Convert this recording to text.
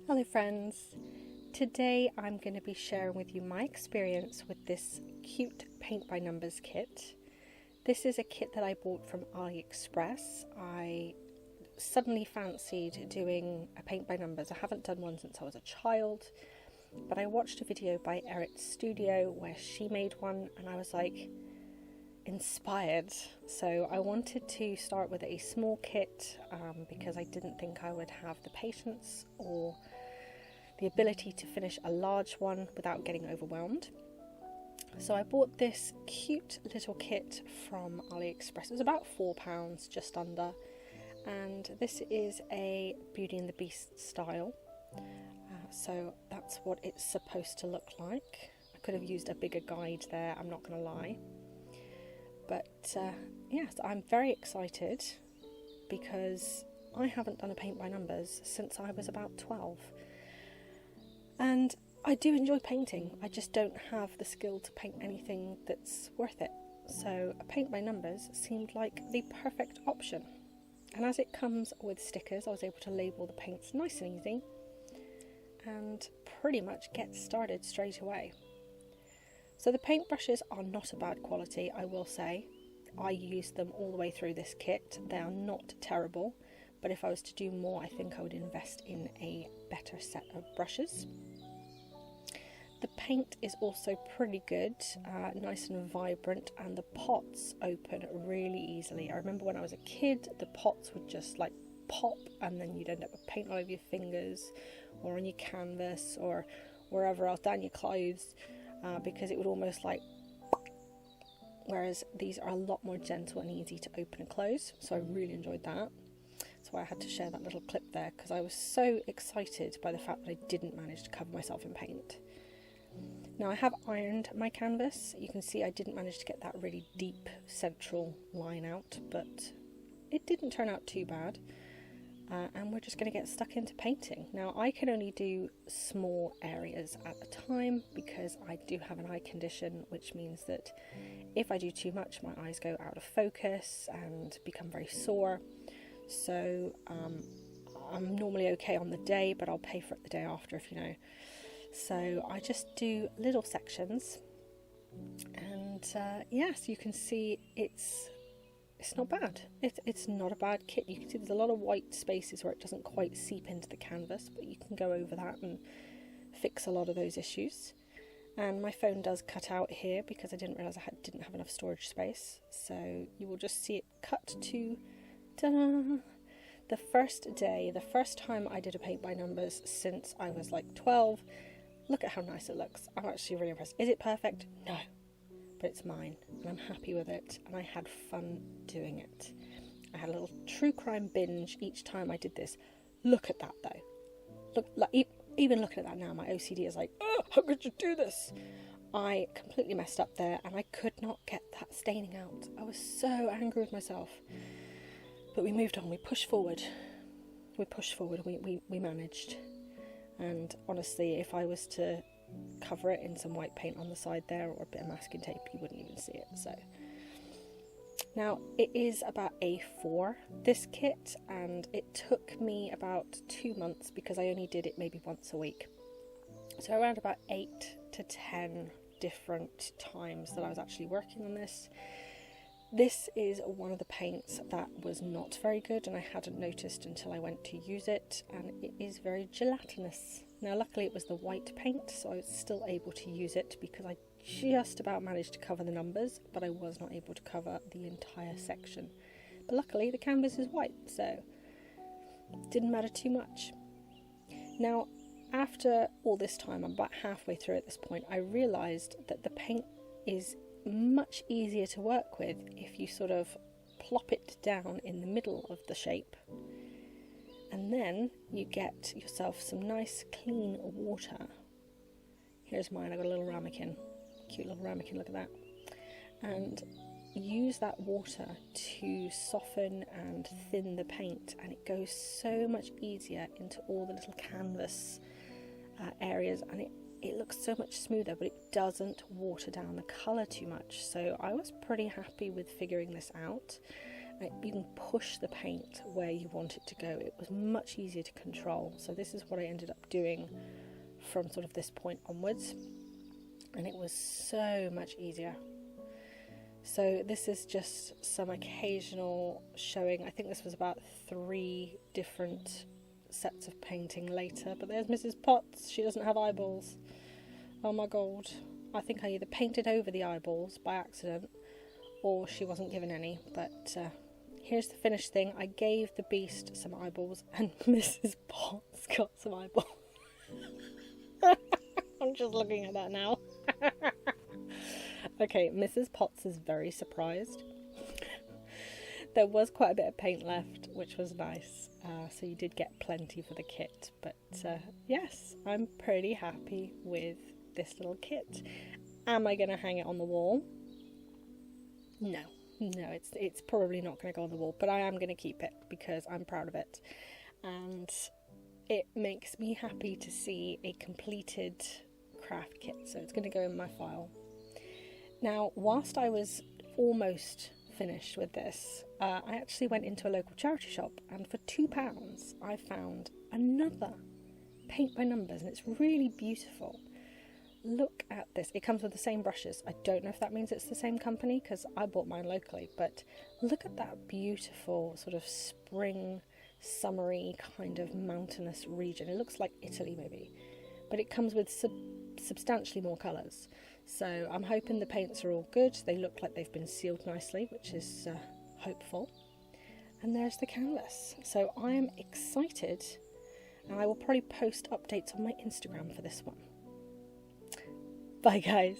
Hello friends, today I'm going to be sharing with you my experience with this cute paint by numbers kit. This is a kit that I bought from Aliexpress. I suddenly fancied doing a paint by numbers. I haven't done one since I was a child, but I watched a video by Eric's Studio where she made one and I was like inspired. So I wanted to start with a small kit because I didn't think I would have the patience or the ability to finish a large one without getting overwhelmed. So I bought this cute little kit from Aliexpress. It was about £4, just under, and this is a Beauty and the Beast style. So that's what it's supposed to look like. I could have used a bigger guide there, I'm not going to lie. But yes, I'm very excited because I haven't done a paint by numbers since I was about 12. And I do enjoy painting, I just don't have the skill to paint anything that's worth it. So a paint by numbers seemed like the perfect option. And as it comes with stickers, I was able to label the paints nice and easy and pretty much get started straight away. So the paintbrushes are not a bad quality, I will say. I used them all the way through this kit. They are not terrible, but if I was to do more, I think I would invest in a better set of brushes. The paint is also pretty good, nice and vibrant, and the pots open really easily. I remember when I was a kid, the pots would just like pop and then you'd end up with paint all over your fingers or on your canvas or wherever else, down your clothes. Because it would almost like, whereas these are a lot more gentle and easy to open and close, so I really enjoyed that. That's why I had to share that little clip there, because I was so excited by the fact that I didn't manage to cover myself in paint. Now I have ironed my canvas. You can see I didn't manage to get that really deep central line out, but it didn't turn out too bad. And we're just going to get stuck into painting. Now I can only do small areas at a time because I do have an eye condition, which means that if I do too much my eyes go out of focus and become very sore. So I'm normally okay on the day, but I'll pay for it the day after, if you know. So I just do little sections, and yes, you can see it's not bad. It's not a bad kit. You can see there's a lot of white spaces where it doesn't quite seep into the canvas, but you can go over that and fix a lot of those issues. And my phone does cut out here because I didn't realise I didn't have enough storage space. So you will just see it cut to ta-da! The first day, the first time I did a paint by numbers since I was like 12. Look at how nice it looks. I'm actually really impressed. Is it perfect? No. But it's mine and I'm happy with it, and I had fun doing it. I had a little true crime binge each time I did this. Look at that though. Look, like, even looking at that now, my OCD is like, oh, how could you do this? I completely messed up there and I could not get that staining out. I was so angry with myself. But we moved on, we pushed forward. We managed. And honestly, if I was to cover it in some white paint on the side there or a bit of masking tape, you wouldn't even see it. So now it is about A4, this kit, and it took me about 2 months because I only did it maybe once a week. So around about 8 to 10 different times that I was actually working on this. This is one of the paints that was not very good and I hadn't noticed until I went to use it, and it is very gelatinous. Now luckily it was the white paint, so I was still able to use it because I just about managed to cover the numbers, but I was not able to cover the entire section. But luckily the canvas is white, so it didn't matter too much. Now after all this time, I'm about halfway through at this point, I realised that the paint is much easier to work with if you sort of plop it down in the middle of the shape, and then you get yourself some nice clean water. Here's mine, I got a little ramekin, cute little ramekin, look at that, and use that water to soften and thin the paint, and it goes so much easier into all the little canvas areas, and it looks so much smoother, but it doesn't water down the colour too much. So I was pretty happy with figuring this out. You can push the paint where you want it to go. It was much easier to control. So this is what I ended up doing from sort of this point onwards, and it was so much easier. So this is just some occasional showing. I think this was about 3 different sets of painting later, but there's Mrs. Potts. She doesn't have eyeballs. Oh my god. I think I either painted over the eyeballs by accident or she wasn't given any, but here's the finished thing. I gave the beast some eyeballs and Mrs. Potts got some eyeballs. I'm just looking at that now. Okay, Mrs. Potts is very surprised. There was quite a bit of paint left, which was nice. So you did get plenty for the kit. But yes, I'm pretty happy with this little kit. Am I going to hang it on the wall? No, it's probably not going to go on the wall, but I am going to keep it because I'm proud of it. And it makes me happy to see a completed craft kit. So it's going to go in my file. Now, whilst I was almost finished with this, I actually went into a local charity shop, and for £2 I found another paint by numbers, and it's really beautiful. Look at this. It comes with the same brushes. I don't know if that means it's the same company because I bought mine locally, but look at that beautiful sort of spring, summery kind of mountainous region. It looks like Italy maybe, but it comes with substantially more colours. So I'm hoping the paints are all good. They look like they've been sealed nicely, which is hopeful. And there's the canvas. So I am excited, and I will probably post updates on my Instagram for this one. Bye guys.